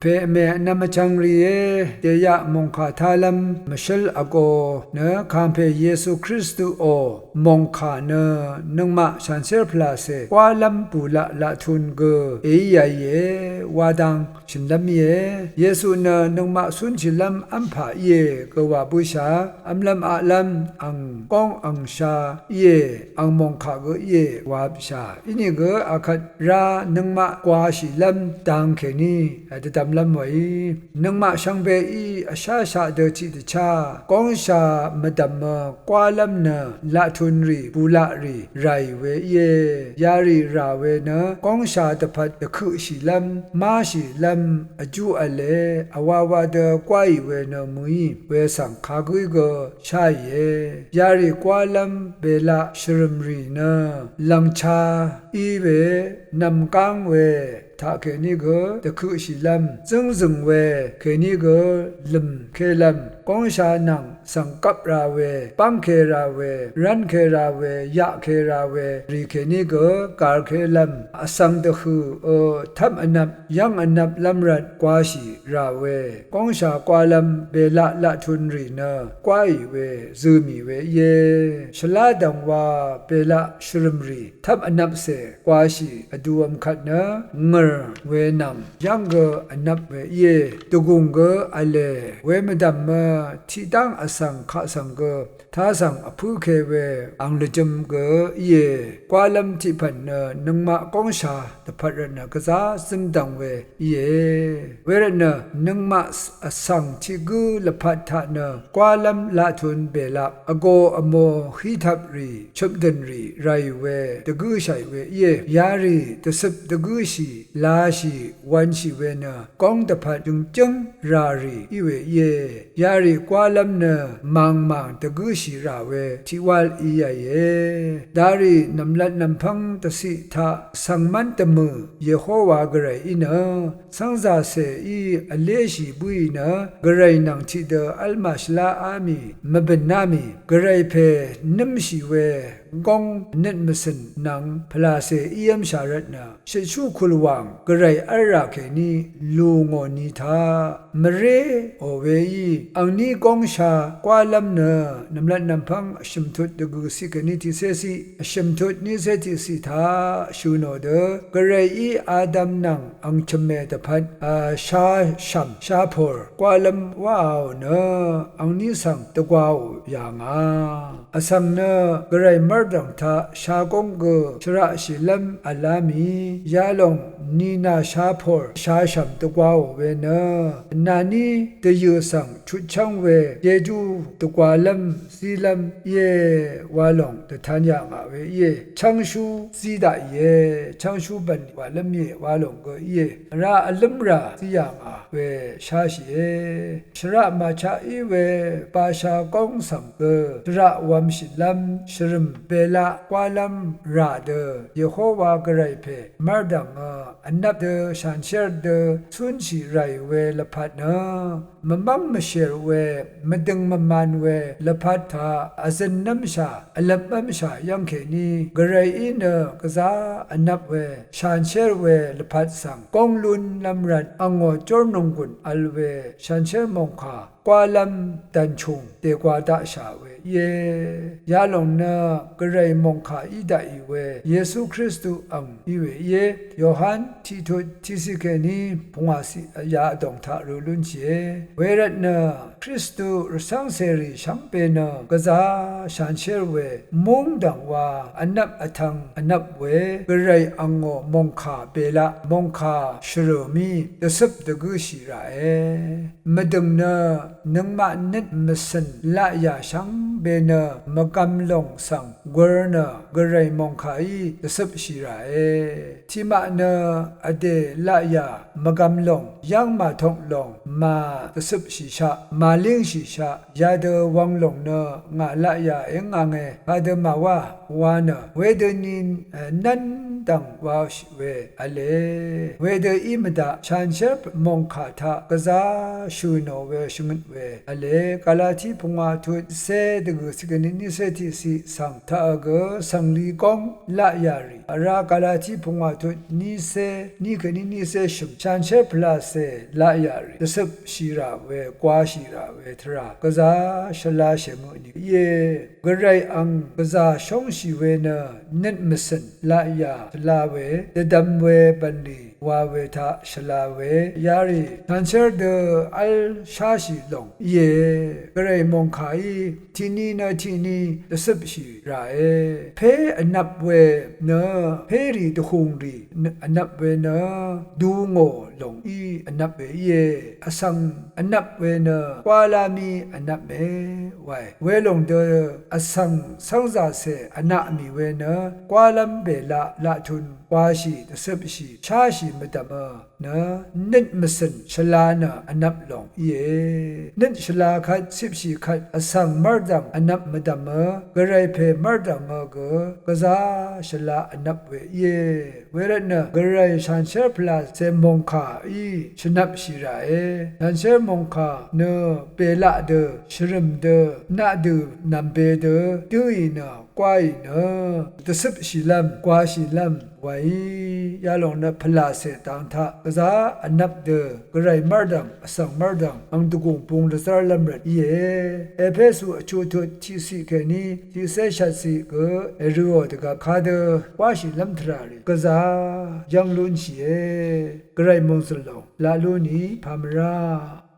เพเมนามจังรีเตยะมงคาทาลัมมชลอโกเนคามเพเยซูคริสต์โอมงคาเนนึงมาชันเซอร์พลาเซวาลัมปูละทุนเกเอยาเยวาดังชินลัมเยซูเนนึงมาสุนชิลัมอัมพาเยกวาบุชาอัมลัมอาลัมอังกองอังชาเยอังมงคาเกเยวาบชาอินี่เกอาคัดรานึงมากวาชิลัมตังเคนีแต่ตำลำไว้นังมาช่างเบอีอาชาเดจิตชากองชามดำกวาลัมเนละทุนรีปูละรีไรเวเยยารีราเวเนกองชาตพัดตะคุชิลัมมาชิลัมอจูอเลอวาวาเดกวายเวเนมุยเวสังคากุยเกชายเยยารีกวาลัมเบละชรมรีเนลังชาอีเวนำกังเวถ้าเคนี่ก็ตะคุชิลัมจึงเวเคนี่ก็ลเคลัมกองชานังสังกับราเวปังเคราเวรันเคราเวยะเคราเวรีเคนี่ก็กาลเคลัมอสังตะคุทับอนับยังอนับลัมรัดกวาชีราเวกองชากวาลัมเบละทุนรีเนกวายเวซูมีเวเยชลาดังว่าเบละชรมรีทับอนับเสกวาชีอดูอมขัดเนงเวนำยังเกอนับเวเยตุกุงเกอเลเวมดัมเมที่ตั้งอสังขะสังเกท้าสังอภูเคเวอังเลจมเกเยกวาลัมที่พันเนนังมากองชาตพัดเนกษาซึมดังเวเยเวรเนนังมาอสังที่กูละพัดทะเนกวาลัมละทุนเบลับอโกอโมฮิทับรีชุบดันรีไรเวตะกูชัยเวเยยารีตะซึบตะกูชีลาชีวันชีเวเนกองตะพัดจึงรารีอีเวเยยารีกวาลัมเนมังตะกูชีราเวทิวาลอียเยดารีนำลัดนำพังตะสิทาสังมันตะมือเยโฮวากระไรอินสังซาเซอีอเลชีบุยเนกระไรนังทิเดอัลมาชลาอามีมะเบนนามีกระไรเพนิมชีเวกองเน็ตมสินนังพลาเซอียมชารัตนาเชชูคุลวังกระไรอาราเคนีลูงอนีทามเรโอเวยีอังนีกองชากวาลัมเนนำลัดนำพังชิมทุดดกุสิกนีทิเซซีชิมทุดนิเซติสิทาชูโนเดกระไรอีอาดัมนังอังชเมตพัดชาชัมชาพอร์กวาลัมว้าวเนอังนีสังตะกวาวยางอสังเนกระไรมรดังทาชากงเกชระชิลัมอัลามียาลงนีนาชาพอร์ชาชัมตะกวาวเวเนนานีเตยูสังชุดช่างเวเยจูตะกวาลัมซีลัมเยวาลงตะทันยางเวเยช่างชูซีดาเยช่างชูบันวาลัมเยวาลงเกเยราอัลมราซียางเวชาชีชระมาชาอีเวปาชากงสังเกชระวัมชิลัมชรมเบละกวาลัมราเดเยโฮวากระไรเพมารดังอันนับเดชันเชอร์เดสุนชีไรเวละพัดนะมมังมเชรเวมดึงมมันเวละพัดทาอาเซนนัมชาอลับมัมชายังเขนีกระไรอินกษาอันนับเวชันเชอร์เวละพัดสังกองลุนลำรันอังโอจอร์นงกุนอัลเวชันเชอร์มงคากวาลัมตันชุงเตกวาดาชาเวเยยาลงนะกระไรมงคาอีดาอีเวเยซูคริสต์อังอีเวเยโยฮันที่ทุที่สิเกนีพงอาศิยาดงทารุลุนเจเวรัตนะคริสต์รสังเสรีชังเปนะกษาชันเชรเวมุงดังว่าอันนับอทังอันนับเวกระไรอังโงมงคาเปละมงคาชโรมีตสบตะกุชิรามดึงนะนังมาเน็ตมสันละยาชังเบนะมกำลงสังกวนะกระไรมงคาอีตสบชิราที่มานะอเดละยามกำลงยังมาทงลงมาตสบชิชามาเลี้ยงชิชายาเดวังลงนะงาละยาเองงาเงอาเดมาว่าวานะเวเดนินนั้น ตังวาวชิเวอเลเวเดอิมดาชันเชปมงคาทากซาชูโนเวชงนเวอเลกาลาทีพงาทุเซดกสกนินิเซติสิสังทากสังลีกองละยารีอารากาลาทีพงาทุนิเซนิกนินิเซชุมชันเชพลาเซละยารีตสบชีราเวกวาชีราเวทรากซาชลาเชมุนิเยกไรอังกซาชงชีเวนะเน็ตมสันละยาลาเวเดดัมเวบันดีวาเวทาชลาเวยารีทันเชอร์เดอัลชาชิลงเยกระไรมองขายที่นี่นะที่นี่ตสบชีราเอเพอนับเวเนเพรีตคุงรีอนับเวเนดูโง่ลงอีอนับเวเยอสังอนับเวเนกวาลามีอนับเมไวเวลงเดอสังสังซาเซอนับมีเวเนกวาลัมเบละทุนกวาชีตสบชีชาชีมดามนะนิดมสันชลานะอนับลงเยนิดชลาคัดสิบชีคัดอสังมรดังอนับมดามกระไรเพมรดังกะซาชลาอนับเวเยเวรนะกระไรชันเชพลาเซมงคาอีชนับชีราเอชันเชมงคาเนเปละเดชริมเดนาดูนัมเบเดดูอีนะกวายนะตสบชีลัมกวาชีลัมไว้ยาลงนะพลาเสตังทากะซาอนับเดกระไรมรดังอสังมรดังอังตุกุงปุงละซาลัมรเยเอเพสุอชูทุทิสิเกนีทิเซชัสสิกเอรูอตกะคาเดวาชิลัมทรารีกะซายังลุนชีเอกระไรมงสลงลาลุนีพามรา